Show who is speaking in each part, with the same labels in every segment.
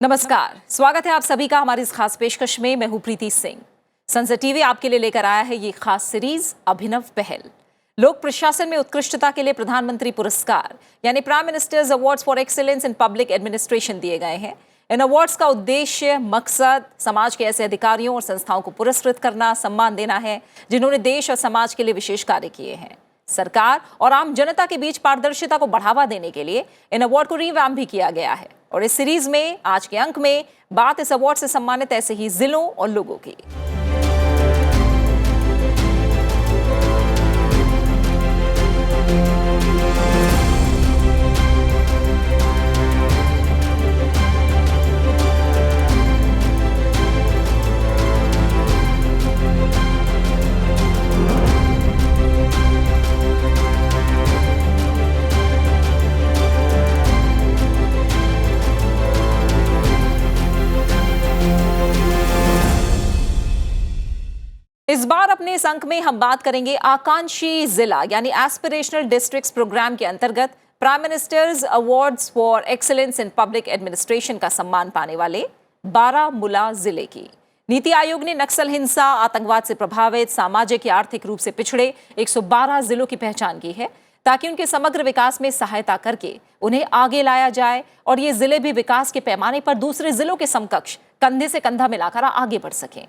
Speaker 1: नमस्कार, स्वागत है आप सभी का हमारी इस खास पेशकश में। मैं हूं प्रीति सिंह। सनसद टीवी आपके लिए लेकर आया है ये खास सीरीज अभिनव पहल। लोक प्रशासन में उत्कृष्टता के लिए प्रधानमंत्री पुरस्कार यानी prime Minister's Awards for Excellence in Public administration दिए गए हैं। इन अवार्ड्स का उद्देश्य मकसद समाज के ऐसे अधिकारियों और संस्थाओं को पुरस्कृत करना, सम्मान देना है जिन्होंने देश और समाज के लिए विशेष कार्य किए हैं। सरकार और आम जनता के बीच पारदर्शिता को बढ़ावा देने के लिए इन अवार्ड को रिवैम्प भी किया गया है। और इस सीरीज में आज के अंक में बात इस अवार्ड से सम्मानित ऐसे ही जिलों और लोगों की। इस बार अपने इस अंक में हम बात करेंगे आकांक्षी जिला यानी एस्पिरेशनल डिस्ट्रिक्ट्स प्रोग्राम के अंतर्गत prime Minister's Awards for Excellence in Public administration का सम्मान पाने वाले बारामूला जिले की। नीति आयोग ने नक्सल हिंसा, आतंकवाद से प्रभावित, सामाजिक या आर्थिक रूप से पिछड़े 112 जिलों की पहचान की है ताकि उनके समग्र विकास में सहायता करके उन्हें आगे लाया जाए और ये जिले भी विकास के पैमाने पर दूसरे जिलों के समकक्ष कंधे से कंधा मिलाकर आगे बढ़ सकें।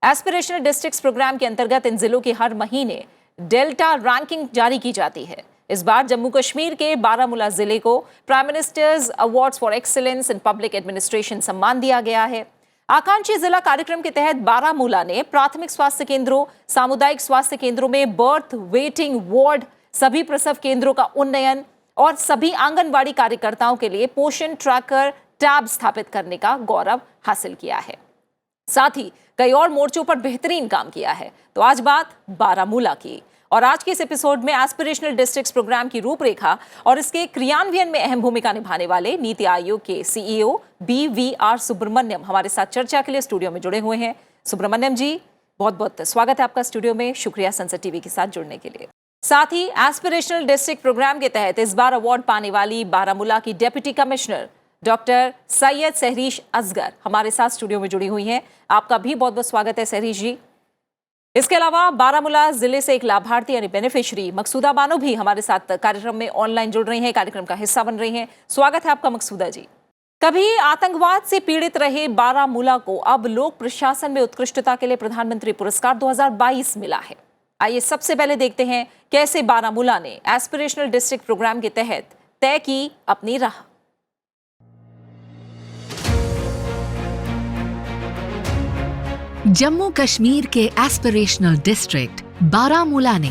Speaker 1: एस्पिरेशनल डिस्ट्रिक्ट्स प्रोग्राम के अंतर्गत इन जिलों की हर महीने डेल्टा रैंकिंग जारी की जाती है। इस बार जम्मू कश्मीर के बारामूला जिले को prime Minister's Awards for Excellence in Public administration सम्मान दिया गया है। आकांक्षी जिला कार्यक्रम के तहत बारामूला ने प्राथमिक स्वास्थ्य केंद्रों, सामुदायिक स्वास्थ्य केंद्रों में बर्थ वेटिंग वार्ड, सभी प्रसव केंद्रों का उन्नयन और सभी आंगनबाड़ी कार्यकर्ताओं के लिए पोषण ट्रैकर टैब स्थापित करने का गौरव हासिल किया है। साथ ही कई और मोर्चों पर बेहतरीन काम किया है। तो आज बात बारामूला की और आज के इस एपिसोड में एस्पिरेशनल डिस्ट्रिक्ट्स प्रोग्राम की रूपरेखा और इसके क्रियान्वयन में अहम भूमिका निभाने वाले नीति आयोग के सीईओ BVR सुब्रमण्यम हमारे साथ चर्चा के लिए स्टूडियो में जुड़े हुए हैं। सुब्रमण्यम जी, बहुत बहुत स्वागत है आपका स्टूडियो में। शुक्रिया सनसद टीवी के साथ जुड़ने के लिए। साथ ही एस्पिरेशनल डिस्ट्रिक्ट प्रोग्राम के तहत इस बार अवार्ड पाने वाली बारामूला की deputy commissioner doctor Syed Sehrish Asgar हमारे साथ स्टूडियो में जुड़ी हुई हैं। आपका भी बहुत बहुत स्वागत है सहरीश जी। इसके अलावा बारामूला जिले से एक लाभार्थी यानी बेनिफिशियरी मकसूदा बानो भी हमारे साथ कार्यक्रम में ऑनलाइन जुड़ रही हैं, कार्यक्रम का हिस्सा बन रही हैं। स्वागत है आपका मकसूदा जी। कभी आतंकवाद से पीड़ित रहे बारामूला को अब लोक प्रशासन में उत्कृष्टता के लिए प्रधानमंत्री पुरस्कार 2022 मिला है। आइए सबसे पहले देखते हैं कैसे बारामूला ने एस्पिरेशनल डिस्ट्रिक्ट प्रोग्राम के तहत तय की अपनी राह।
Speaker 2: जम्मू कश्मीर के एस्पिरेशनल डिस्ट्रिक्ट बारामूला ने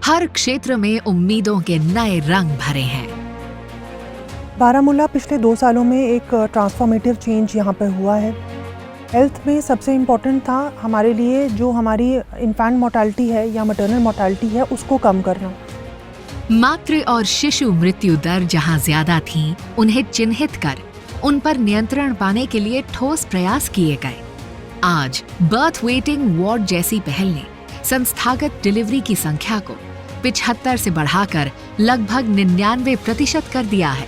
Speaker 2: हर क्षेत्र में उम्मीदों के नए रंग भरे हैं।
Speaker 3: बारामूला पिछले 2 सालों में एक ट्रांसफॉर्मेटिव चेंज यहाँ पर हुआ है। हेल्थ में सबसे इम्पोर्टेंट था हमारे लिए जो हमारी इन्फेंट मोर्टालिटी है या मैटरनल मोर्टालिटी है उसको कम करना।
Speaker 2: मातृ और शिशु मृत्यु दर जहाँ ज्यादा थी, उन्हें चिन्हित कर उन पर नियंत्रण पाने के लिए ठोस प्रयास किए गए। आज बर्थ वेटिंग वार्ड जैसी पहल ने संस्थागत डिलीवरी की संख्या को 75 से बढ़ाकर लगभग 99% कर दिया है।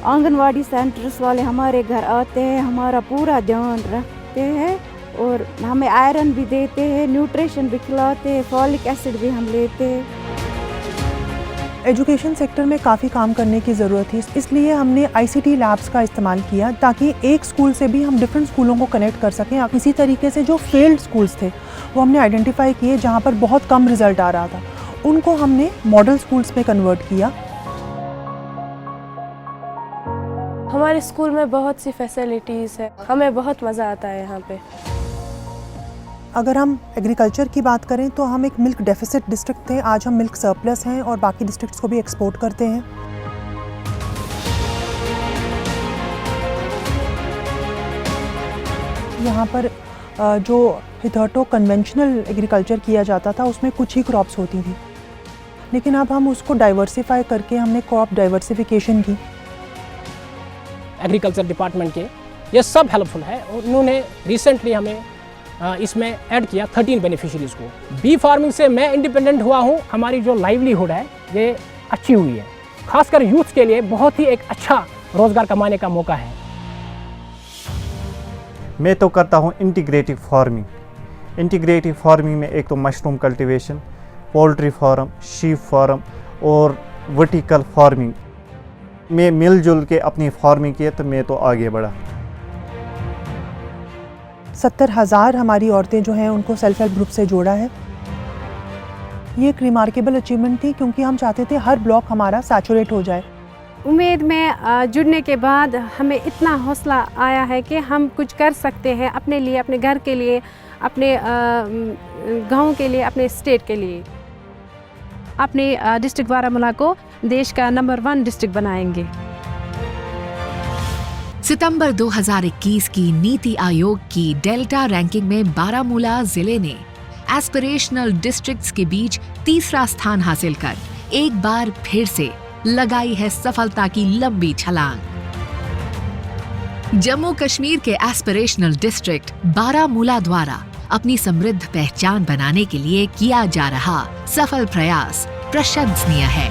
Speaker 4: आंगनवाड़ी सेंटर्स वाले हमारे घर आते हैं, हमारा पूरा ध्यान रखते हैं और हमें आयरन भी देते हैं, न्यूट्रिशन भी खिलाते हैं, फॉलिक एसिड भी हम लेते हैं।
Speaker 3: एजुकेशन सेक्टर में काफ़ी काम करने की ज़रूरत थी, इसलिए हमने ICT लैब्स का इस्तेमाल किया ताकि एक स्कूल से भी हम डिफरेंट स्कूलों को कनेक्ट कर सकें। इसी तरीके से जो फेल्ड स्कूल्स थे वो हमने आइडेंटिफाई किए जहाँ पर बहुत कम रिजल्ट आ रहा था, उनको हमने मॉडल स्कूल्स में कन्वर्ट किया।
Speaker 5: हमारे स्कूल में बहुत सी फैसिलिटीज़ है, हमें बहुत मज़ा आता है यहाँ पे।
Speaker 3: अगर हम एग्रीकल्चर की बात करें तो हम एक मिल्क डेफिसिट डिस्ट्रिक्ट थे, आज हम मिल्क सरप्लस हैं और बाकी डिस्ट्रिक्ट्स को भी एक्सपोर्ट करते हैं। यहाँ पर जो हिथर्टो कन्वेंशनल एग्रीकल्चर किया जाता था उसमें कुछ ही क्रॉप्स होती थी, लेकिन अब हम उसको डाइवर्सिफाई करके हमने क्रॉप डाइवर्सिफिकेशन की।
Speaker 6: एग्रीकल्चर डिपार्टमेंट के ये सब हेल्पफुल है और उन्होंने रिसेंटली हमें इसमें ऐड किया 13 बेनिफिशरीज़ को। बी फार्मिंग से मैं इंडिपेंडेंट हुआ हूँ, हमारी जो लाइवलीहुड है ये अच्छी हुई है। खासकर यूथ के लिए बहुत ही एक अच्छा रोज़गार कमाने का मौका है।
Speaker 7: मैं तो करता हूँ इंटीग्रेटिव फार्मिंग। इंटीग्रेटिव फार्मिंग में एक तो mushroom cultivation, poultry farm, sheep farm और वर्टिकल फार्मिंग में मिलजुल के अपनी फार्मिंग की, तो मैं तो आगे बढ़ा।
Speaker 3: 70,000 हमारी औरतें जो हैं उनको सेल्फ हेल्प ग्रुप से जोड़ा है। ये एक रिमार्केबल अचीवमेंट थी क्योंकि हम चाहते थे हर ब्लॉक हमारा सैचुरेट हो जाए।
Speaker 8: उम्मीद में जुड़ने के बाद हमें इतना हौसला आया है कि हम कुछ कर सकते हैं अपने लिए, अपने घर के लिए, अपने गांव के लिए, अपने स्टेट के लिए। अपने डिस्ट्रिक्ट बारामूला को देश का नंबर 1 डिस्ट्रिक्ट बनाएंगे।
Speaker 2: सितंबर 2021 की नीति आयोग की डेल्टा रैंकिंग में बारामूला जिले ने एस्पिरेशनल डिस्ट्रिक्ट्स के बीच तीसरा स्थान हासिल कर एक बार फिर से लगाई है सफलता की लंबी छलांग। जम्मू कश्मीर के एस्पिरेशनल डिस्ट्रिक्ट बारामूला द्वारा अपनी समृद्ध पहचान बनाने के लिए किया जा रहा सफल प्रयास प्रशंसनीय है।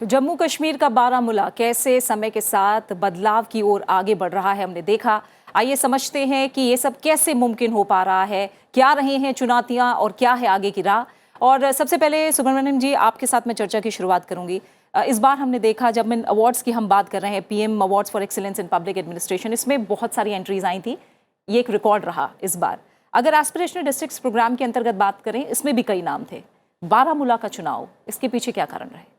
Speaker 1: तो जम्मू कश्मीर का बारामूला कैसे समय के साथ बदलाव की ओर आगे बढ़ रहा है, हमने देखा। आइए समझते हैं कि ये सब कैसे मुमकिन हो पा रहा है, क्या रही हैं चुनौतियां और क्या है आगे की राह। और सबसे पहले सुब्रमण्यम जी, आपके साथ मैं चर्चा की शुरुआत करूंगी। इस बार हमने देखा, जब इन अवार्ड्स की हम बात कर रहे हैं, PM awards for Excellence in Public administration, इसमें बहुत सारी एंट्रीज आई थी। ये एक रिकॉर्ड रहा इस बार। अगर एस्पिरेशनल डिस्ट्रिक्ट्स प्रोग्राम के अंतर्गत बात करें, इसमें भी कई नाम थे। बारामूला का चुनाव, इसके पीछे क्या कारण रहे?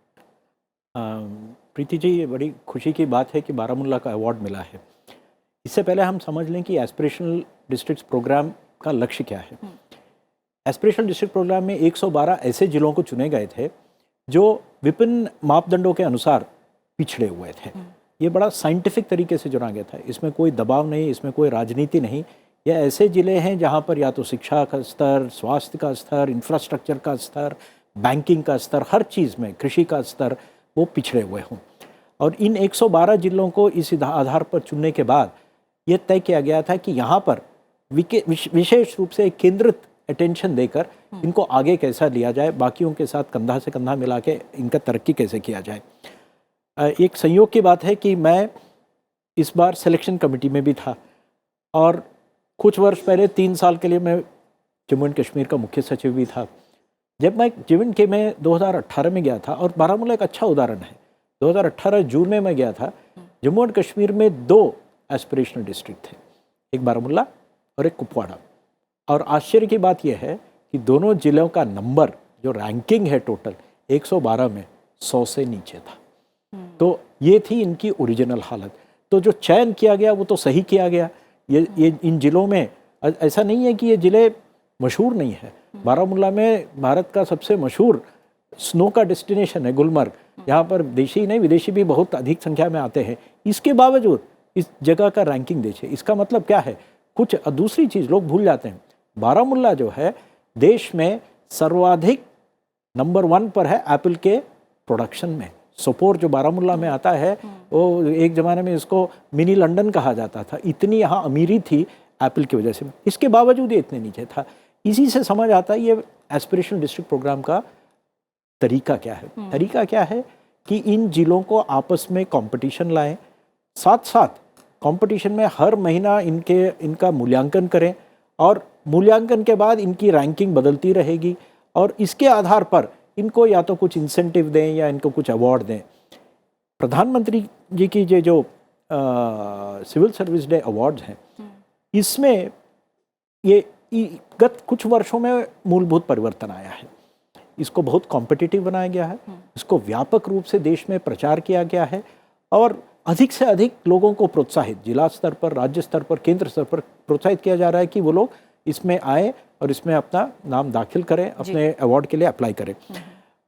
Speaker 9: प्रीति जी, ये बड़ी खुशी की बात है कि बारामूला का अवार्ड मिला है। इससे पहले हम समझ लें कि एस्पिरेशनल डिस्ट्रिक्ट्स प्रोग्राम का लक्ष्य क्या है। एस्पिरेशनल डिस्ट्रिक्ट प्रोग्राम में 112 ऐसे जिलों को चुने गए थे जो विभिन्न मापदंडों के अनुसार पिछड़े हुए थे। ये बड़ा साइंटिफिक तरीके से चुना गया था। इसमें कोई दबाव नहीं, इसमें कोई राजनीति नहीं। ये ऐसे ज़िले हैं जहाँ पर या तो शिक्षा का स्तर, स्वास्थ्य का स्तर, इंफ्रास्ट्रक्चर का स्तर, बैंकिंग का स्तर, हर चीज़ में, कृषि का स्तर, वो पिछड़े हुए हों। और इन 112 जिलों को इस आधार पर चुनने के बाद ये तय किया गया था कि यहाँ पर विशेष रूप से एक केंद्रित अटेंशन देकर इनको आगे कैसा लिया जाए, बाकियों के साथ कंधा से कंधा मिला के इनका तरक्की कैसे किया जाए। एक संयोग की बात है कि मैं इस बार सिलेक्शन कमेटी में भी था और कुछ वर्ष पहले 3 साल के लिए मैं जम्मू एंड कश्मीर का मुख्य सचिव भी था। जब मैं J&K में 2018 में गया था, और बारामूला एक अच्छा उदाहरण है, 2018 जून में मैं गया था, जम्मू एंड कश्मीर में 2 एस्पिरेशनल डिस्ट्रिक्ट थे, एक बारामूला और एक कुपवाड़ा। और आश्चर्य की बात यह है कि दोनों जिलों का नंबर, जो रैंकिंग है टोटल 112 में, 100 से नीचे था। तो ये थी इनकी ओरिजिनल हालत। तो जो चयन किया गया वो तो सही किया गया। ये इन जिलों में ऐसा नहीं है कि ये ज़िले मशहूर नहीं है। बारामूला में भारत का सबसे मशहूर स्नो का डेस्टिनेशन है गुलमर्ग। यहाँ पर देशी नहीं विदेशी भी बहुत अधिक संख्या में आते हैं। इसके बावजूद इस जगह का रैंकिंग देखिए। इसका मतलब क्या है? कुछ दूसरी चीज़ लोग भूल जाते हैं। बारामूला जो है देश में सर्वाधिक नंबर 1 पर है एप्पल के प्रोडक्शन में। सोपोर जो बारामूला में आता है, वो एक ज़माने में इसको मिनी लंदन कहा जाता था। इतनी यहाँ अमीरी थी एप्पल की वजह से। इसके बावजूद ये इतने नीचे था। इसी से समझ आता है ये एस्पिरेशनल डिस्ट्रिक्ट प्रोग्राम का तरीका क्या है। तरीका क्या है कि इन जिलों को आपस में कंपटीशन लाएं, साथ साथ कंपटीशन में हर महीना इनका मूल्यांकन करें, और मूल्यांकन के बाद इनकी रैंकिंग बदलती रहेगी, और इसके आधार पर इनको या तो कुछ इंसेंटिव दें या इनको कुछ अवार्ड दें। प्रधानमंत्री जी की जो सिविल सर्विस डे अवार्ड्स हैं, इसमें ये गत कुछ वर्षों में मूलभूत परिवर्तन आया है। इसको बहुत कॉम्पिटिटिव बनाया गया है, इसको व्यापक रूप से देश में प्रचार किया गया है, और अधिक से अधिक लोगों को प्रोत्साहित, जिला स्तर पर, राज्य स्तर पर, केंद्र स्तर पर प्रोत्साहित किया जा रहा है कि वो लोग इसमें आए और इसमें अपना नाम दाखिल करें, अपने अवार्ड के लिए अप्लाई करें।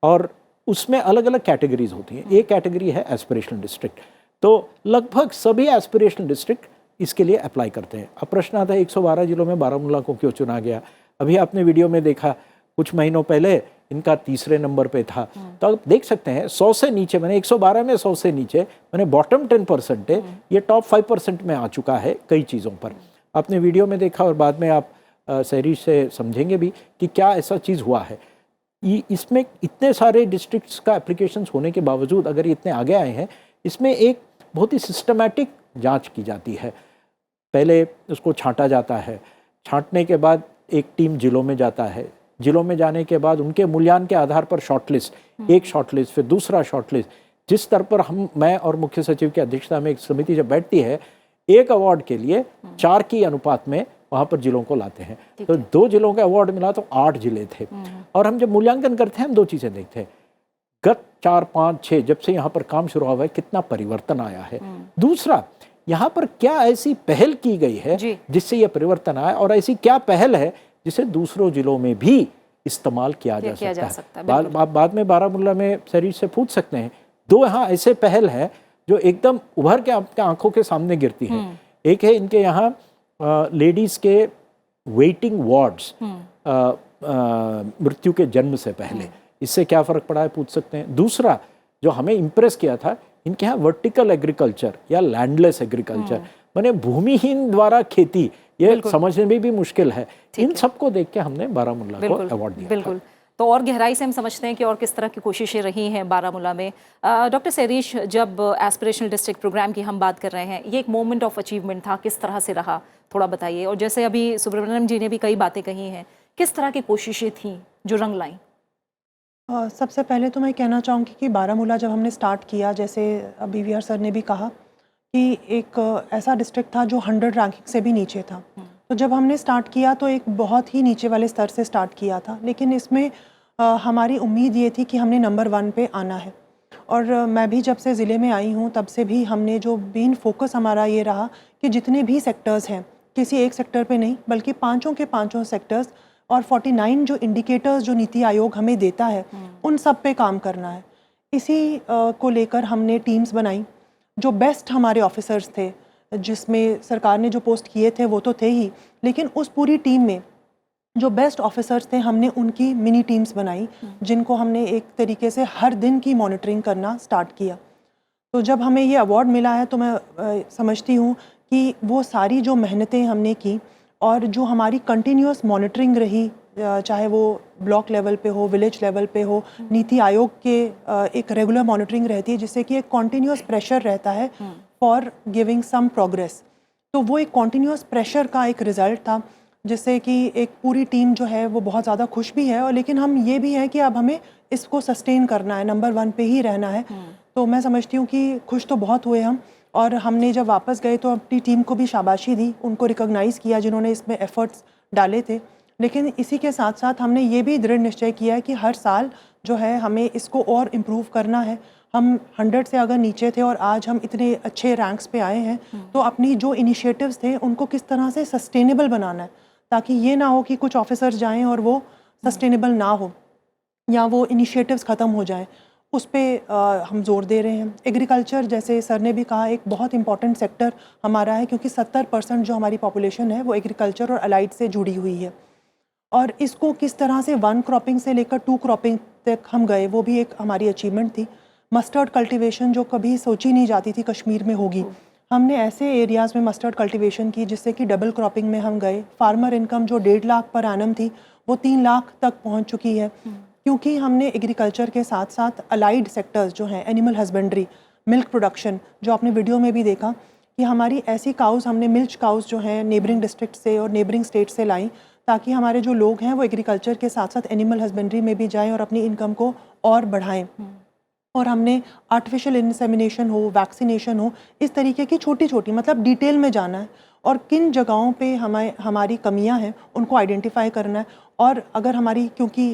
Speaker 9: और उसमें अलग अलग कैटेगरीज होती हैं। एक कैटेगरी है एस्पिरेशनल डिस्ट्रिक्ट। तो लगभग सभी एस्पिरेशनल डिस्ट्रिक्ट इसके लिए अप्लाई करते हैं। अब प्रश्न आता है 112 जिलों में बारामूला को क्यों चुना गया? अभी आपने वीडियो में देखा, कुछ महीनों पहले इनका 3रे नंबर पे था। तो आप देख सकते हैं 100 से नीचे, मैंने 112 में 100 से नीचे, मैंने बॉटम 10% है, ये टॉप 5% में आ चुका है कई चीज़ों पर। आपने वीडियो में देखा और बाद में आप सहरी से समझेंगे भी कि क्या ऐसा चीज़ हुआ है। इसमें इतने सारे डिस्ट्रिक्ट्स का एप्लीकेशंस होने के बावजूद अगर ये इतने आगे आए हैं, इसमें एक बहुत ही सिस्टमैटिक जांच की जाती है। पहले उसको छांटा जाता है, छांटने के बाद एक टीम जिलों में जाता है, जिलों में जाने के बाद उनके मूल्यांकन के आधार पर शॉर्टलिस्ट, एक शॉर्टलिस्ट, फिर दूसरा शॉर्टलिस्ट, जिस स्तर पर मैं और मुख्य सचिव की अध्यक्षता में एक समिति जब बैठती है, एक अवार्ड के लिए 4 की अनुपात में वहाँ पर जिलों को लाते हैं। तो 2 जिलों का अवार्ड मिला तो 8 जिले थे। और हम जब मूल्यांकन करते हैं, हम 2 चीज़ें देखते हैं, गत 4, 5, 6 जब से यहाँ पर काम शुरू हुआ है कितना परिवर्तन आया है। दूसरा, यहाँ पर क्या ऐसी पहल की गई है जिससे ये परिवर्तन आया, और ऐसी क्या पहल है जिसे दूसरों जिलों में भी इस्तेमाल किया जा सकता है। आप बाद में बारामूला में शरीर से पूछ सकते हैं। 2 यहाँ ऐसे पहल हैं जो एकदम उभर के आपके आंखों के सामने गिरती हैं। एक है इनके यहाँ लेडीज के वेटिंग वार्ड्स, मृत्यु के जन्म से पहले, इससे क्या फ़र्क पड़ा है पूछ सकते हैं। दूसरा जो हमें इम्प्रेस किया था, इनके यहाँ वर्टिकल एग्रीकल्चर या लैंडलेस एग्रीकल्चर, माने भूमिहीन द्वारा खेती, ये समझने में भी मुश्किल है। इन सबको देख के हमने बारामूला को अवार्ड दिया।
Speaker 1: बिल्कुल। तो और गहराई से हम समझते हैं कि और किस तरह की कोशिशें रही हैं बारामूला में। डॉक्टर सैरीश, जब एस्पिरेशनल डिस्ट्रिक्ट प्रोग्राम की हम बात कर रहे हैं, ये एक मोमेंट ऑफ अचीवमेंट था, किस तरह से रहा थोड़ा बताइए। और जैसे अभी सुब्रमण्यम जी ने भी कई बातें कही हैं, किस तरह की कोशिशें थीं जो रंग लाईं?
Speaker 3: सबसे पहले तो मैं कहना चाहूँगी कि बारामूला जब हमने स्टार्ट किया, जैसे अभी वीआर सर ने भी कहा कि एक ऐसा डिस्ट्रिक्ट था जो 100 रैंकिंग से भी नीचे था। तो जब हमने स्टार्ट किया तो एक बहुत ही नीचे वाले स्तर से स्टार्ट किया था, लेकिन इसमें हमारी उम्मीद ये थी कि हमने नंबर 1 पे आना है। और मैं भी जब से ज़िले में आई हूँ तब से भी हमने जो मेन फोकस हमारा ये रहा कि जितने भी सेक्टर्स हैं, किसी एक सेक्टर पे नहीं बल्कि 5 के 5 सेक्टर्स और 49 जो इंडिकेटर्स जो नीति आयोग हमें देता है, उन सब पे काम करना है। इसी को लेकर हमने टीम्स बनाई। जो बेस्ट हमारे ऑफिसर्स थे, जिसमें सरकार ने जो पोस्ट किए थे वो तो थे ही, लेकिन उस पूरी टीम में जो बेस्ट ऑफिसर्स थे, हमने उनकी मिनी टीम्स बनाई, जिनको हमने एक तरीके से हर दिन की मॉनिटरिंग करना स्टार्ट किया। तो जब हमें ये अवार्ड मिला है तो मैं समझती हूँ कि वो सारी जो मेहनतें हमने की और जो हमारी कंटिन्यूअस मॉनिटरिंग रही, चाहे वो ब्लॉक लेवल पे हो, विलेज लेवल पे हो, नीति आयोग के एक रेगुलर मॉनिटरिंग रहती है, जिससे कि एक कॉन्टीन्यूअस प्रेशर रहता है फॉर गिविंग सम प्रोग्रेस। तो वो एक कॉन्टीन्यूअस प्रेशर का एक रिज़ल्ट था, जिससे कि एक पूरी टीम जो है वो बहुत ज़्यादा खुश भी है, और लेकिन हम ये भी है कि अब हमें इसको सस्टेन करना है, नंबर 1 पे ही रहना है। तो मैं समझती हूँ कि खुश तो बहुत हुए हम, और हमने जब वापस गए तो अपनी टीम को भी शाबाशी दी, उनको रिकॉग्नाइज़ किया जिन्होंने इसमें एफ़र्ट्स डाले थे। लेकिन इसी के साथ साथ हमने ये भी दृढ़ निश्चय किया है कि हर साल जो है हमें इसको और इम्प्रूव करना है। हम 100 से अगर नीचे थे और आज हम इतने अच्छे रैंक्स पे आए हैं, तो अपनी जो इनिशिएटिव्स थे उनको किस तरह से सस्टेनेबल बनाना है, ताकि ये ना हो कि कुछ ऑफिसर्स जाएं और वो सस्टेनेबल ना हो या वो इनिशिएटिव्स ख़त्म हो जाएं। उस पे हम जोर दे रहे हैं। एग्रीकल्चर, जैसे सर ने भी कहा, एक बहुत इंपॉर्टेंट सेक्टर हमारा है, क्योंकि 70% जो हमारी पॉपुलेशन है वो एग्रीकल्चर और अलाइड से जुड़ी हुई है। और इसको किस तरह से 1 क्रॉपिंग से लेकर 2 क्रॉपिंग तक हम गए, वो भी एक हमारी अचीवमेंट थी। मस्टर्ड कल्टीवेशन जो कभी सोची नहीं जाती थी कश्मीर में होगी, हमने ऐसे एरियाज़ में मस्टर्ड कल्टीवेशन की जिससे कि डबल क्रॉपिंग में हम गए। फार्मर इनकम जो 1.5 लाख पर एनम थी वो 3 लाख तक पहुंच चुकी है, क्योंकि हमने एग्रीकल्चर के साथ साथ अलाइड सेक्टर्स जो हैं, एनिमल हस्बेंड्री, मिल्क प्रोडक्शन, जो आपने वीडियो में भी देखा कि हमारी ऐसी काउज़, हमने मिल्क काउज़ जो हैं नेबरिंग डिस्ट्रिक्ट से और नेबरिंग स्टेट से लाई, ताकि हमारे जो लोग हैं वो एग्रीकल्चर के साथ साथ एनिमल हस्बेंड्री में भी जाएँ और अपनी इनकम को और बढ़ाएँ। और हमने आर्टिफिशियल इंसेमिनेशन हो, वैक्सीनेशन हो, इस तरीके की छोटी छोटी, मतलब डिटेल में जाना है और किन जगहों पे हमारी कमियां हैं उनको आइडेंटिफाई करना है। और अगर हमारी, क्योंकि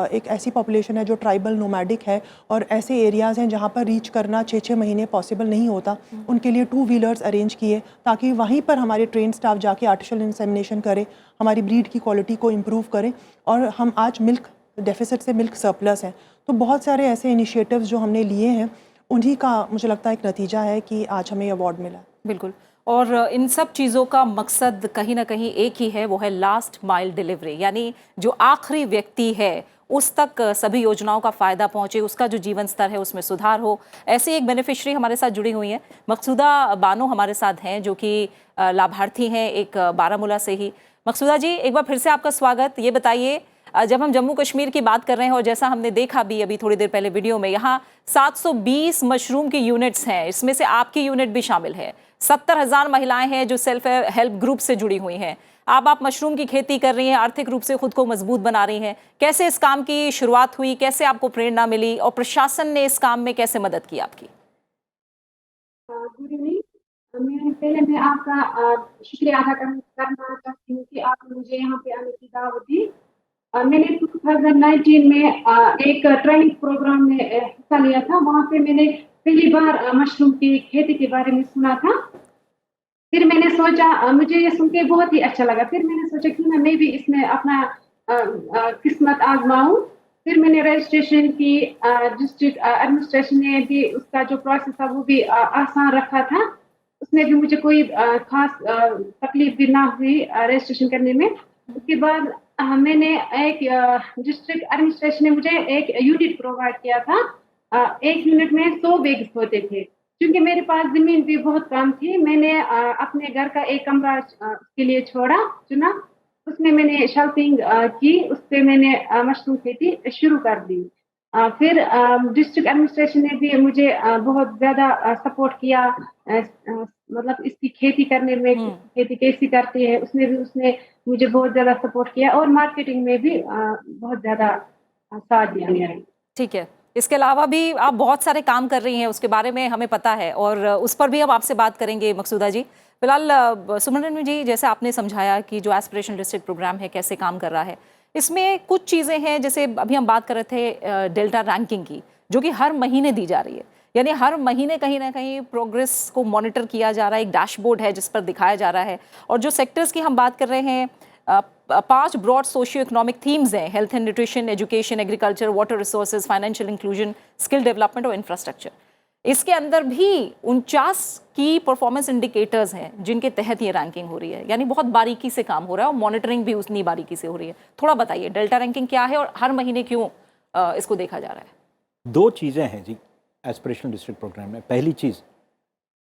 Speaker 3: एक ऐसी पॉपुलेशन है जो ट्राइबल नोमैडिक है और ऐसे एरियाज़ हैं जहाँ पर रीच करना 6-6 महीने पॉसिबल नहीं होता, उनके लिए 2 व्हीलर्स अरेंज किए ताकि वहीं पर हमारे ट्रेन स्टाफ जाके आर्टिफिशियल इंसेमिनेशन करे, हमारी ब्रीड की क्वालिटी को इम्प्रूव करें। और हम आज मिल्क डेफिसिट से मिल्क सरप्लस है। तो बहुत सारे ऐसे इनिशिएटिव्स जो हमने लिए हैं, उन्हीं का मुझे लगता है एक नतीजा है कि आज हमें अवार्ड मिला।
Speaker 1: बिल्कुल। और इन सब चीज़ों का मकसद कहीं ना कहीं एक ही है, वो है लास्ट माइल डिलीवरी, यानी जो आखिरी व्यक्ति है उस तक सभी योजनाओं का फ़ायदा पहुंचे, उसका जो जीवन स्तर है उसमें सुधार हो। ऐसे एक बेनिफिशरी हमारे साथ जुड़ी हुई हैं, मकसूदा बानो हमारे साथ हैं, जो कि लाभार्थी हैं एक बारामूला से ही। मकसूदा जी, एक बार फिर से आपका स्वागत। ये बताइए, जब हम जम्मू कश्मीर की बात कर रहे हैं और जैसा हमने देखा भी अभी थोड़ी देर पहले वीडियो में, यहाँ 720 मशरूम की यूनिट्स हैं, इसमें से आपकी यूनिट भी शामिल है। 70,000 महिलाएं हैं जो सेल्फ हेल्प ग्रुप से जुड़ी हुई हैं। आप मशरूम की खेती कर रही हैं, आर्थिक रूप से खुद को मजबूत बना रही हैं। कैसे इस काम की शुरुआत हुई, कैसे आपको प्रेरणा मिली और प्रशासन ने इस काम में कैसे मदद की आपकी?
Speaker 8: पहले मैं आपका शुक्रिया अदा करना चाहती हूँ कि आपने मुझे यहाँ पे आने की दावत दी। मैंने 2019 में एक ट्रेनिंग प्रोग्राम में हिस्सा लिया था। वहाँ पे मैंने पहली बार मशरूम की खेती के बारे में सुना था। फिर मैंने सोचा, मुझे ये सुन के बहुत ही अच्छा लगा। फिर मैंने सोचा कि मैं भी इसमें अपना किस्मत आजमाऊँ। फिर मैंने रजिस्ट्रेशन की, डिस्ट्रिक्ट एडमिनिस्ट्रेशन ने भी उसका जो प्रोसेस था वो भी आसान रखा था। उसमें भी मुझे कोई खास तकलीफ भी ना हुई रजिस्ट्रेशन करने में। उसके बाद मैंने एक डिस्ट्रिक्ट एडमिनिस्ट्रेशन ने मुझे एक यूनिट प्रोवाइड किया था। एक यूनिट में 100 बैग्स होते थे। क्योंकि मेरे पास ज़मीन भी बहुत कम थी, मैंने अपने घर का एक कमरा के लिए चुना। उसमें मैंने शेल्फिंग की, उस पर मैंने मशरूम खेती शुरू कर दी। फिर डिस्ट्रिक्ट एडमिनिस्ट्रेशन ने भी मुझे बहुत ज़्यादा सपोर्ट किया, मतलब इसकी खेती करने में, खेती कैसी करती है उसने मुझे बहुत ज़्यादा सपोर्ट किया और मार्केटिंग में भी बहुत ज़्यादा साथ दिया मेरा।
Speaker 1: ठीक है, इसके अलावा भी आप बहुत सारे काम कर रही हैं, उसके बारे में हमें पता है और उस पर भी हम आपसे बात करेंगे मकसूदा जी। फिलहाल सुब्रमण्यम जी, जैसे आपने समझाया कि जो एस्पिरेशनल डिस्ट्रिक्ट प्रोग्राम है कैसे काम कर रहा है, इसमें कुछ चीज़ें हैं, जैसे अभी हम बात कर रहे थे डेल्टा रैंकिंग की, जो कि हर महीने दी जा रही है। यानी हर महीने कहीं ना कहीं प्रोग्रेस को मॉनिटर किया जा रहा है, एक डैशबोर्ड है जिस पर दिखाया जा रहा है। और जो सेक्टर्स की हम बात कर रहे हैं, 5 ब्रॉड सोशियो इकोनॉमिक थीम्स हैं: health and nutrition, education, agriculture, water resources, financial inclusion, skill development और इंफ्रास्ट्रक्चर। इसके अंदर भी 49 की परफॉर्मेंस इंडिकेटर्स हैं जिनके तहत ये रैंकिंग हो रही है। यानी बहुत बारीकी से काम हो रहा है और मॉनिटरिंग भी उतनी बारीकी से हो रही है। थोड़ा बताइए डेल्टा रैंकिंग क्या है और हर महीने क्यों इसको देखा जा रहा है?
Speaker 9: 2 चीज़ें हैं जी एस्पिरेशनल डिस्ट्रिक्ट प्रोग्राम में। पहली चीज़,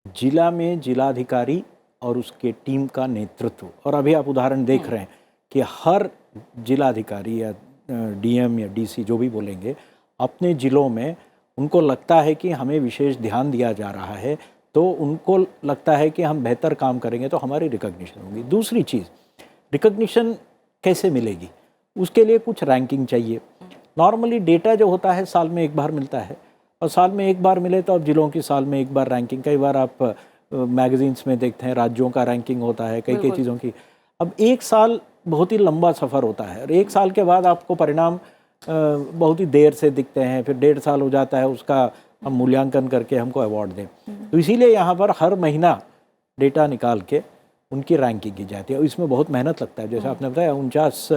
Speaker 9: जिला में जिलाधिकारी और उसके टीम का नेतृत्व। और अभी आप उदाहरण देख रहे हैं कि हर जिलाधिकारी या डीएम या डीसी जो भी बोलेंगे, अपने ज़िलों में उनको लगता है कि हमें विशेष ध्यान दिया जा रहा है, तो उनको लगता है कि हम बेहतर काम करेंगे तो हमारी रिकॉग्निशन होगी। दूसरी चीज़, रिकॉग्निशन कैसे मिलेगी, उसके लिए कुछ रैंकिंग चाहिए। नॉर्मली डेटा जो होता है साल में एक बार मिलता है, और साल में एक बार मिले तो अब जिलों की साल में एक बार रैंकिंग, कई बार आप मैगजीन्स में देखते हैं राज्यों का रैंकिंग होता है कई चीज़ों की। अब एक साल बहुत ही लंबा सफ़र होता है और एक साल के बाद आपको परिणाम बहुत ही देर से दिखते हैं, फिर 1.5 साल हो जाता है उसका हम मूल्यांकन करके हमको अवार्ड दें। तो इसीलिए यहाँ पर हर महीना डेटा निकाल के उनकी रैंकिंग की जाती है और इसमें बहुत मेहनत लगता है। जैसे आपने बताया 49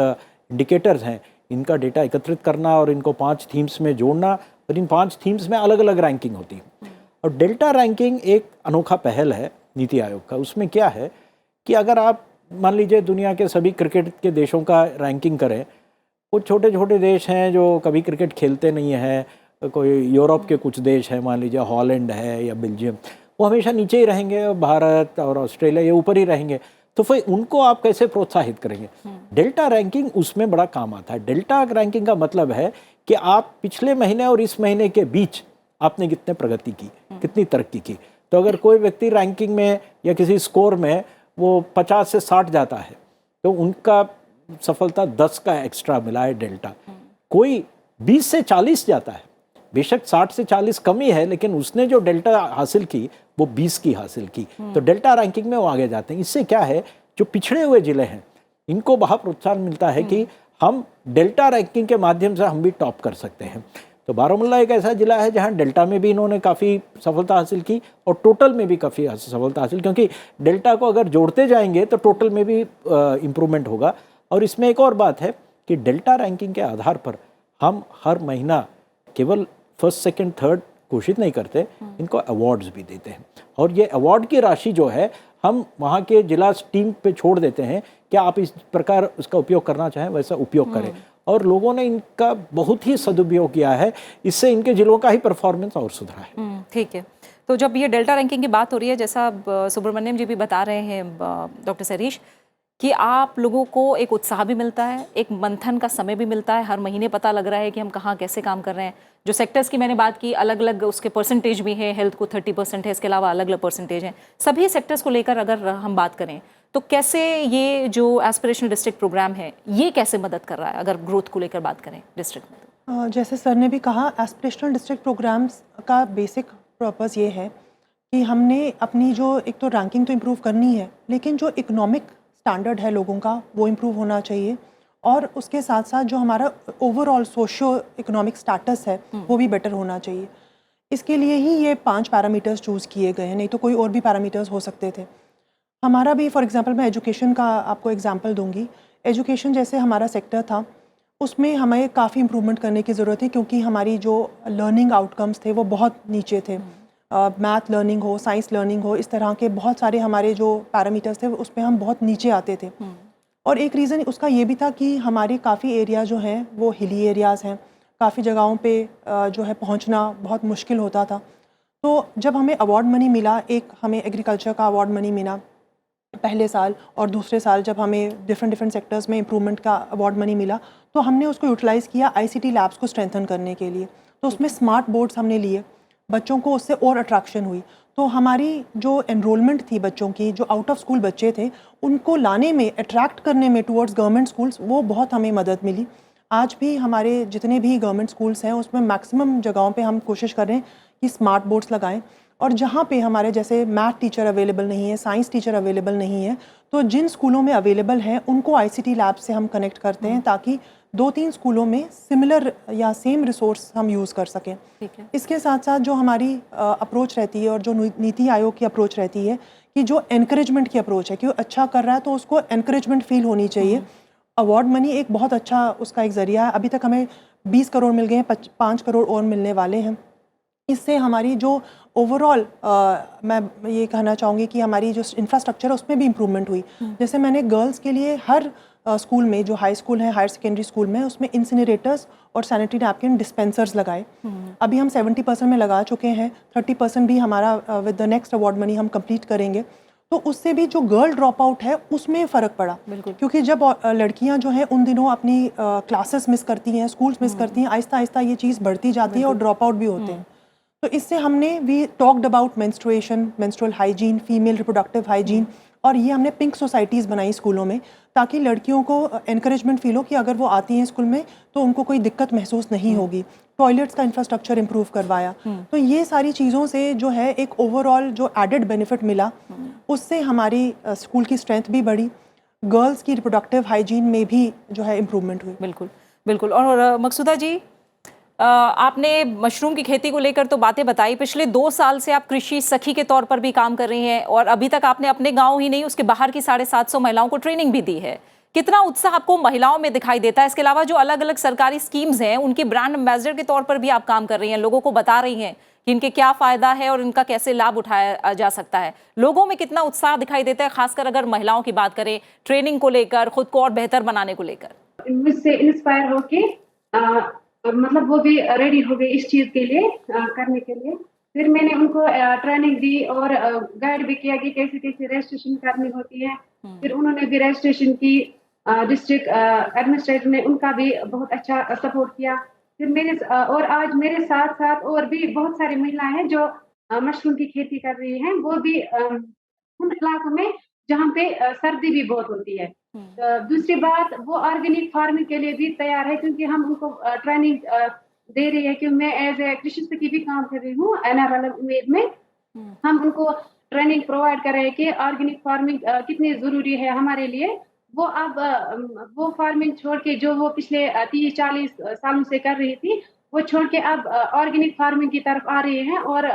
Speaker 9: इंडिकेटर्स हैं, इनका डेटा एकत्रित करना और इनको 5 थीम्स में जोड़ना, और इन 5 थीम्स में अलग अलग रैंकिंग होती है। और डेल्टा रैंकिंग एक अनोखा पहल है नीति आयोग का। उसमें क्या है कि अगर आप मान लीजिए दुनिया के सभी क्रिकेट के देशों का रैंकिंग करें, कुछ छोटे छोटे देश हैं जो कभी क्रिकेट खेलते नहीं हैं, कोई यूरोप के कुछ देश हैं, मान लीजिए हॉलैंड है या बेल्जियम, वो हमेशा नीचे ही रहेंगे, भारत और ऑस्ट्रेलिया ये ऊपर ही रहेंगे। तो फिर उनको आप कैसे प्रोत्साहित करेंगे? डेल्टा रैंकिंग उसमें बड़ा काम आता है। डेल्टा रैंकिंग का मतलब है कि आप पिछले महीने और इस महीने के बीच आपने कितने प्रगति की, कितनी तरक्की की। तो अगर कोई व्यक्ति रैंकिंग में या किसी स्कोर में वो 50 से 60 जाता है तो उनका सफलता 10 का एक्स्ट्रा मिला है डेल्टा। कोई 20 से 40 जाता है, बेशक 60 से 40 कमी है, लेकिन उसने जो डेल्टा हासिल की वो 20 की हासिल की, तो डेल्टा रैंकिंग में वो आगे जाते हैं। इससे क्या है, जो पिछड़े हुए जिले हैं इनको बहुत प्रोत्साहन मिलता है कि हम डेल्टा रैंकिंग के माध्यम से हम भी टॉप कर सकते हैं। तो बारामूला एक ऐसा जिला है जहां डेल्टा में भी इन्होंने काफ़ी सफलता हासिल की और टोटल में भी काफ़ी सफलता हासिल, क्योंकि डेल्टा को अगर जोड़ते जाएंगे तो टोटल में भी इम्प्रूवमेंट होगा। और इसमें एक और बात है कि डेल्टा रैंकिंग के आधार पर हम हर महीना केवल फर्स्ट सेकंड थर्ड घोषित नहीं करते, इनको अवार्ड्स भी देते हैं। और ये अवार्ड की राशि जो है हम वहाँ के जिला टीम पे छोड़ देते हैं कि आप इस प्रकार उसका उपयोग करना चाहें वैसा उपयोग करें। और लोगों ने इनका बहुत ही सदुपयोग किया है, इससे इनके जिलों का ही परफॉर्मेंस और सुधरा है।
Speaker 1: ठीक है, तो जब ये डेल्टा रैंकिंग की बात हो रही है, जैसा सुब्रमण्यम जी भी बता रहे हैं, डॉक्टर सरीश, कि आप लोगों को एक उत्साह भी मिलता है, एक मंथन का समय भी मिलता है, हर महीने पता लग रहा है कि हम कहाँ कैसे काम कर रहे हैं। जो सेक्टर्स की मैंने बात की, अलग अलग उसके परसेंटेज भी है, हेल्थ को 30% है, इसके अलावा अलग अलग परसेंटेज हैं। सभी सेक्टर्स को लेकर अगर हम बात करें तो कैसे ये जो एस्पिरेशनल डिस्ट्रिक्ट प्रोग्राम है ये कैसे मदद कर रहा है, अगर ग्रोथ को लेकर बात करें डिस्ट्रिक्ट में?
Speaker 3: जैसे सर ने भी कहा, एस्पिरेशनल डिस्ट्रिक्ट प्रोग्राम्स का बेसिक पर्पस ये है कि हमने अपनी जो एक तो रैंकिंग तो इम्प्रूव करनी है, लेकिन जो इकोनॉमिक स्टैंडर्ड है लोगों का वो इम्प्रूव होना चाहिए, और उसके साथ साथ जो हमारा ओवरऑल सोशो इकोनॉमिक स्टेटस है वो भी बेटर होना चाहिए। इसके लिए ही ये 5 पैरामीटर्स चूज़ किए गए हैं, नहीं तो कोई और भी पैरामीटर्स हो सकते थे। हमारा भी फॉर एग्जांपल मैं एजुकेशन का आपको एग्जांपल दूंगी। एजुकेशन जैसे हमारा सेक्टर था, उसमें हमें काफ़ी इम्प्रूवमेंट करने की ज़रूरत है, क्योंकि हमारी जो लर्निंग आउटकम्स थे वो बहुत नीचे थे। मैथ लर्निंग हो, साइंस लर्निंग हो, इस तरह के बहुत सारे हमारे जो पैरामीटर्स थे उसमें हम बहुत नीचे आते थे। और एक रीज़न उसका ये भी था कि हमारे काफ़ी एरिया जो हैं वो हिली एरियाज़ हैं, काफ़ी जगहों पे जो है पहुंचना बहुत मुश्किल होता था। तो जब हमें अवार्ड मनी मिला, एक हमें एग्रीकल्चर का अवार्ड मनी मिला पहले साल, और दूसरे साल जब हमें डिफरेंट सेक्टर्स में इम्प्रूवमेंट का अवार्ड मनी मिला, तो हमने उसको यूटिलाइज़ किया आईसीटी लैब्स को स्ट्रेंथन करने के लिए। तो उसमें स्मार्ट बोर्ड्स हमने लिए, बच्चों को उससे और अट्रैक्शन हुई। तो हमारी जो एनरोलमेंट थी बच्चों की, जो आउट ऑफ स्कूल बच्चे थे, उनको लाने में, अट्रैक्ट करने में टुवर्ड्स गवर्नमेंट स्कूल्स, वो बहुत हमें मदद मिली। आज भी हमारे जितने भी गवर्नमेंट स्कूल्स हैं उसमें मैक्सिमम जगहों पे हम कोशिश कर रहे हैं कि स्मार्ट बोर्ड्स लगाएं, और जहाँ पे हमारे जैसे मैथ टीचर अवेलेबल नहीं है, साइंस टीचर अवेलेबल नहीं है, तो जिन स्कूलों में अवेलेबल हैं उनको आईसीटी लैब से हम कनेक्ट करते हैं, ताकि 2-3 स्कूलों में सिमिलर या सेम रिसोर्स हम यूज़ कर सकें। इसके साथ साथ जो हमारी अप्रोच रहती है, और जो नीति आयोग की अप्रोच रहती है, कि जो एनकरेजमेंट की अप्रोच है कि वो अच्छा कर रहा है तो उसको एनकरेजमेंट फील होनी चाहिए। अवार्ड मनी एक बहुत अच्छा उसका एक ज़रिया है। अभी तक हमें 20 करोड़ मिल गए हैं, 5 करोड़ और मिलने वाले हैं। इससे हमारी जो ओवरऑल मैं ये कहना चाहूँगी कि हमारी जो इंफ्रास्ट्रक्चर है उसमें भी इम्प्रूवमेंट हुई। जैसे मैंने गर्ल्स के लिए हर स्कूल में, जो हाई स्कूल है, हायर सेकेंडरी स्कूल में, उसमें इंसिनरेटर्स और सैनिटरी नैपकिन डिस्पेंसर्स लगाए। अभी हम 70% में लगा चुके हैं, 30% भी हमारा with the next award money हम कंप्लीट करेंगे। तो उससे भी जो गर्ल ड्रॉप आउट है उसमें फ़र्क पड़ा, क्योंकि जब लड़कियां जो हैं उन दिनों अपनी क्लासेस मिस करती हैं, स्कूल्स मिस करती हैं, आहिस्ता आहिस्ता ये चीज़ बढ़ती जाती है और ड्रॉप आउट भी होते हैं। तो इससे हमने we talked about menstruation, menstrual hygiene, female reproductive hygiene, और ये हमने पिंक सोसाइटीज़ बनाई स्कूलों में, ताकि लड़कियों को एनकरेजमेंट फील हो कि अगर वो आती हैं स्कूल में तो उनको कोई दिक्कत महसूस नहीं होगी। टॉयलेट्स का इंफ्रास्ट्रक्चर इम्प्रूव करवाया। तो ये सारी चीज़ों से जो है एक ओवरऑल जो एडेड बेनिफिट मिला, उससे हमारी स्कूल की स्ट्रेंथ भी बढ़ी, गर्ल्स की रिप्रोडक्टिव हाइजीन में भी जो है इम्प्रूवमेंट हुई।
Speaker 1: बिल्कुल बिल्कुल। और मकसूदा जी, आपने मशरूम की खेती को लेकर तो बातें बताई, पिछले 2 साल से आप कृषि सखी के तौर पर भी काम कर रही हैं, और अभी तक आपने अपने गांव ही नहीं उसके बाहर की 750 महिलाओं को ट्रेनिंग भी दी है। कितना उत्साह आपको महिलाओं में दिखाई देता है? इसके अलावा जो अलग अलग सरकारी स्कीम्स हैं उनकी ब्रांड एम्बेसडर के तौर पर भी आप काम कर रही हैं, लोगों को बता रही हैं कि इनके क्या फ़ायदा है और इनका कैसे लाभ उठाया जा सकता है। लोगों में कितना उत्साह दिखाई देता है, खासकर अगर महिलाओं की बात करें, ट्रेनिंग को लेकर, खुद को और बेहतर बनाने को लेकर?
Speaker 10: मुझसे इंस्पायर होके मतलब वो भी रेडी हो गए इस चीज़ के लिए, करने के लिए। फिर मैंने उनको ट्रेनिंग दी और गाइड भी किया कि कैसे कैसे रजिस्ट्रेशन करनी होती है। फिर उन्होंने भी रजिस्ट्रेशन की, डिस्ट्रिक्ट एडमिनिस्ट्रेटर ने उनका भी बहुत अच्छा सपोर्ट किया। फिर मेरे और आज मेरे साथ साथ और भी बहुत सारी महिलाएं हैं जो मशरूम की खेती कर रही हैं, वो भी उन इलाकों में जहाँ पे सर्दी भी बहुत होती है। दूसरी बात, वो ऑर्गेनिक फार्मिंग के लिए भी तैयार है, क्योंकि हम उनको ट्रेनिंग दे रही है कि मैं एज ए कृषि सखी भी काम कर रही हूँ NRLM उम्मीद में। हम उनको ट्रेनिंग प्रोवाइड कर रहे हैं कि ऑर्गेनिक फार्मिंग कितनी ज़रूरी है हमारे लिए। वो अब वो फार्मिंग छोड़ के जो वो पिछले 30-40 सालों से कर रही थी, वो छोड़ के अब ऑर्गेनिक फार्मिंग की तरफ आ रही हैं, और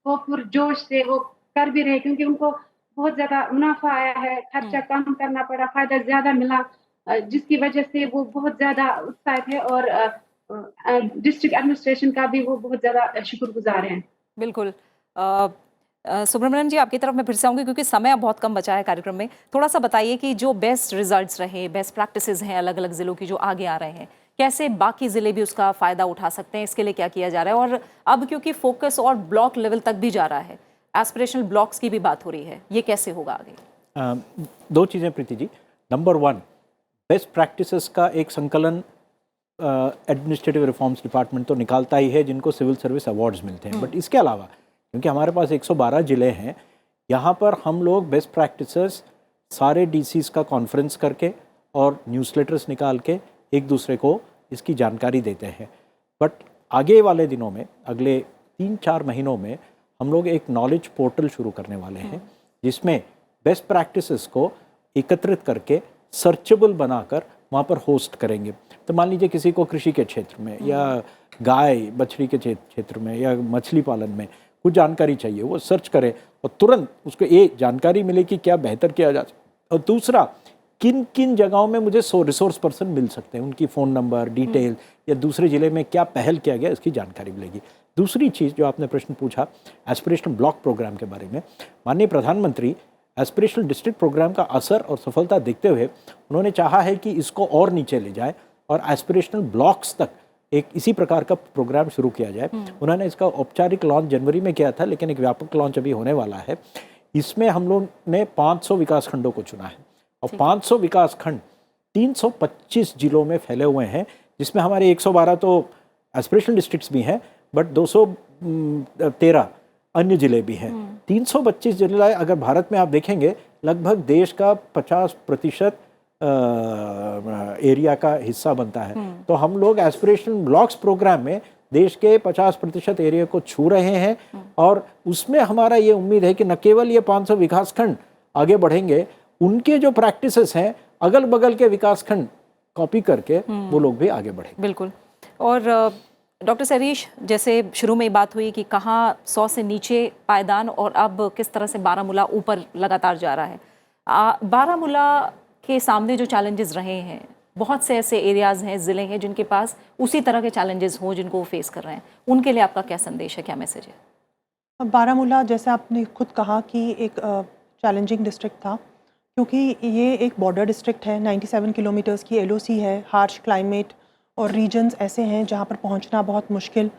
Speaker 10: वो पुरजोश से वो कर भी रहे, क्योंकि उनको बहुत ज़्यादा मुनाफा आया है, खर्चा कम करना पड़ा, फ़ायदा ज़्यादा मिला, जिसकी वजह से वो बहुत ज़्यादा उत्साहित है, और डिस्ट्रिक्ट एडमिनिस्ट्रेशन का भी वो बहुत ज़्यादा शुक्रगुजार हैं।
Speaker 1: बिल्कुल। सुब्रमण्यम जी, आपकी तरफ मैं फिर से आऊँगी क्योंकि समय अब बहुत कम बचा है कार्यक्रम में। थोड़ा सा बताइए कि जो बेस्ट रिजल्ट्स रहे, बेस्ट प्रैक्टिसेस हैं अलग अलग ज़िलों की जो आगे आ रहे हैं, कैसे बाकी ज़िले भी उसका फ़ायदा उठा सकते हैं, इसके लिए क्या किया जा रहा है? और अब क्योंकि फोकस और ब्लॉक लेवल तक भी जा रहा है, एस्पिरेशनल ब्लॉक्स की भी बात हो रही है, ये कैसे होगा आगे?
Speaker 9: 2 चीज़ें Preeti ji. Number 1, best practices का एक संकलन एडमिनिस्ट्रेटिव रिफॉर्म्स डिपार्टमेंट तो निकालता ही है, जिनको सिविल सर्विस अवार्ड्स मिलते हैं। बट इसके अलावा, क्योंकि हमारे पास 112 ज़िले हैं, यहाँ पर हम लोग बेस्ट प्रैक्टिसेस सारे डीसीज का कॉन्फ्रेंस करके और न्यूज़लेटर्स निकाल के एक दूसरे को इसकी जानकारी देते हैं। बट आगे वाले दिनों में, अगले 3-4 महीनों में, हम लोग एक नॉलेज पोर्टल शुरू करने वाले हैं, जिसमें बेस्ट प्रैक्टिसेस को एकत्रित करके सर्चेबल बनाकर वहाँ पर होस्ट करेंगे। तो मान लीजिए किसी को कृषि के क्षेत्र में या गाय बछड़ी के क्षेत्र में या मछली पालन में कुछ जानकारी चाहिए, वो सर्च करे और तुरंत उसको ये जानकारी मिले कि क्या बेहतर किया जा सकता है, और दूसरा किन किन जगहों में मुझे रिसोर्स पर्सन मिल सकते हैं, उनकी फ़ोन नंबर, डिटेल, या दूसरे ज़िले में क्या पहल किया गया, इसकी जानकारी मिलेगी। दूसरी चीज़ जो आपने प्रश्न पूछा एस्पिरेशनल ब्लॉक प्रोग्राम के बारे में, माननीय प्रधानमंत्री एस्पिरेशनल डिस्ट्रिक्ट प्रोग्राम का असर और सफलता देखते हुए उन्होंने चाहा है कि इसको और नीचे ले जाए और एस्पिरेशनल ब्लॉक्स तक एक इसी प्रकार का प्रोग्राम शुरू किया जाए। उन्होंने इसका औपचारिक लॉन्च जनवरी में किया था, लेकिन एक व्यापक लॉन्च अभी होने वाला है। इसमें हम लोग ने 500 विकास खंडों को चुना है और 500 विकास खंड 325 जिलों में फैले हुए हैं, जिसमें हमारे 112 तो एस्पिरेशनल डिस्ट्रिक्ट्स भी हैं, बट 213 अन्य जिले भी हैं। 325 जिले अगर भारत में आप देखेंगे, लगभग देश का 50% एरिया का हिस्सा बनता है। तो हम लोग एस्पिरेशनल ब्लॉक्स प्रोग्राम में देश के 50% एरिया को छू रहे हैं, और उसमें हमारा ये उम्मीद है कि न केवल ये 500 विकासखंड आगे बढ़ेंगे, उनके जो प्रैक्टिसेस हैं अगल बगल के विकासखंड कॉपी करके वो लोग भी आगे बढ़ेंगे।
Speaker 1: बिल्कुल। और डॉक्टर सरीश, जैसे शुरू में बात हुई कि कहाँ 100 से नीचे पायदान और अब किस तरह से बारामूला ऊपर लगातार जा रहा है। बारामूला के सामने जो चैलेंजेस रहे हैं, बहुत से ऐसे एरियाज़ हैं, ज़िले हैं जिनके पास उसी तरह के चैलेंजेस हों जिनको वो फेस कर रहे हैं, उनके लिए आपका क्या संदेश है, क्या मैसेज है?
Speaker 3: बारामूला, जैसे आपने खुद कहा कि एक चैलेंजिंग डिस्ट्रिक्ट था, क्योंकि ये एक बॉर्डर डिस्ट्रिक्ट है, 97 किलोमीटर्स की LOC है, हार्श क्लाइमेट और रीजन्स ऐसे हैं जहाँ पर पहुँचना बहुत मुश्किल।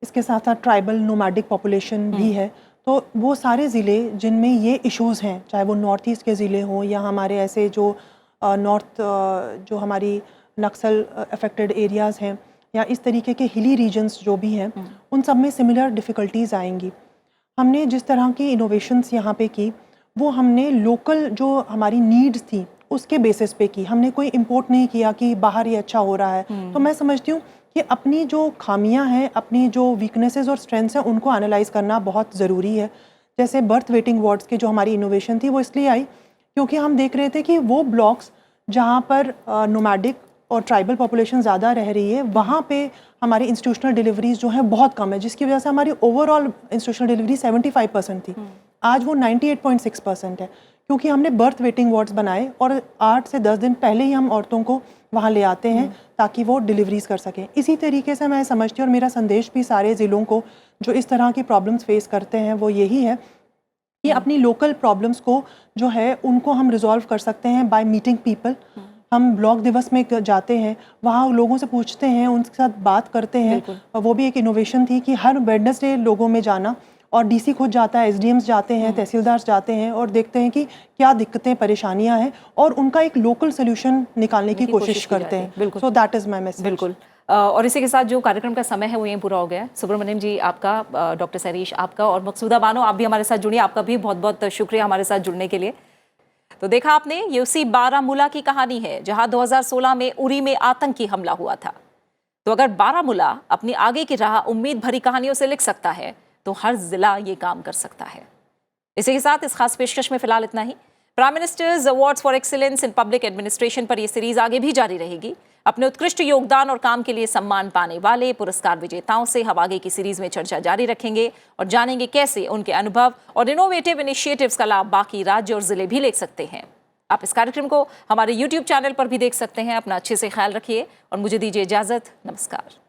Speaker 3: इसके साथ साथ ट्राइबल नोमैडिक पॉपुलेशन भी है। तो वो सारे ज़िले जिनमें ये इश्यूज़ हैं, चाहे वो नॉर्थ ईस्ट के ज़िले हों या हमारे ऐसे जो जो हमारी नक्सल अफेक्टेड एरियाज़ हैं, या इस तरीके के हिली रीजन्स जो भी हैं, उन सब में सिमिलर डिफ़िकल्टीज़ आएंगी। हमने जिस तरह की इनोवेशंस यहाँ पे की, वो हमने लोकल जो हमारी नीड्स थी उसके बेसिस पे की। हमने कोई इंपोर्ट नहीं किया कि बाहर ये अच्छा हो रहा है। तो मैं समझती हूँ कि अपनी जो खामियां हैं, अपनी जो वीकनेसेस और स्ट्रेंथ्स हैं, उनको एनालाइज करना बहुत ज़रूरी है। जैसे बर्थ वेटिंग वार्ड्स की जो हमारी इनोवेशन थी, वो इसलिए आई क्योंकि हम देख रहे थे कि वो ब्लॉक्स जहाँ पर नोमैडिक और ट्राइबल पॉपुलेशन ज़्यादा रह रही है, वहाँ पे हमारी इंस्टीट्यूशनल डिलीवरीज जो है बहुत कम है, जिसकी वजह से हमारी ओवरऑल इंस्टीट्यूशनल डिलीवरी 75% थी। आज वो 98.6% है, क्योंकि हमने बर्थ वेटिंग वार्ड्स बनाए और 8 से 10 दिन पहले ही हम औरतों को वहाँ ले आते हैं ताकि वो डिलीवरीज कर सकें। इसी तरीके से मैं समझती हूँ, और मेरा संदेश भी सारे ज़िलों को जो इस तरह की प्रॉब्लम्स फेस करते हैं वो यही है कि अपनी लोकल प्रॉब्लम्स को जो है उनको हम रिजॉल्व कर सकते हैं बाय मीटिंग पीपल। हम ब्लॉक दिवस में जाते हैं, वहाँ लोगों से पूछते हैं, उनके साथ बात करते हैं। वो भी एक इनोवेशन थी कि हर वेडनेसडे लोगों में जाना, और डीसी खुद जाता है, SDMs जाते हैं, तहसीलदार जाते हैं और देखते हैं कि क्या दिक्कतें परेशानियां हैं और उनका एक लोकल सोल्यूशन निकालने की कोशिश करते हैं। So that is my message.
Speaker 1: बिल्कुल। और इसी के साथ जो कार्यक्रम का समय है वो यहीं पूरा हो गया है। सुब्रमण्यम जी आपका, डॉक्टर सरीश आपका, और मकसूदा बानो आप भी हमारे साथ जुड़िए। आपका भी बहुत बहुत शुक्रिया हमारे साथ जुड़ने के लिए। तो देखा आपने, ये उसी बारामूला की कहानी है जहां 2016 में उरी में आतंकी हमला हुआ था। तो अगर बारामूला अपनी आगे की राह उम्मीद भरी कहानियों से लिख सकता है, तो हर जिला ये काम कर सकता है। इसी के साथ इस खास पेशकश में फिलहाल इतना ही। Prime Minister's Awards for Excellence in Public Administration पर यह सीरीज आगे भी जारी रहेगी। अपने उत्कृष्ट योगदान और काम के लिए सम्मान पाने वाले पुरस्कार विजेताओं से हम आगे की सीरीज में चर्चा जारी रखेंगे और जानेंगे कैसे उनके अनुभव और इनोवेटिव इनिशिएटिव्स का लाभ बाकी राज्य और जिले भी ले सकते हैं। आप इस कार्यक्रम को हमारे YouTube चैनल पर भी देख सकते हैं। अपना अच्छे से ख्याल रखिए और मुझे दीजिए इजाजत। नमस्कार।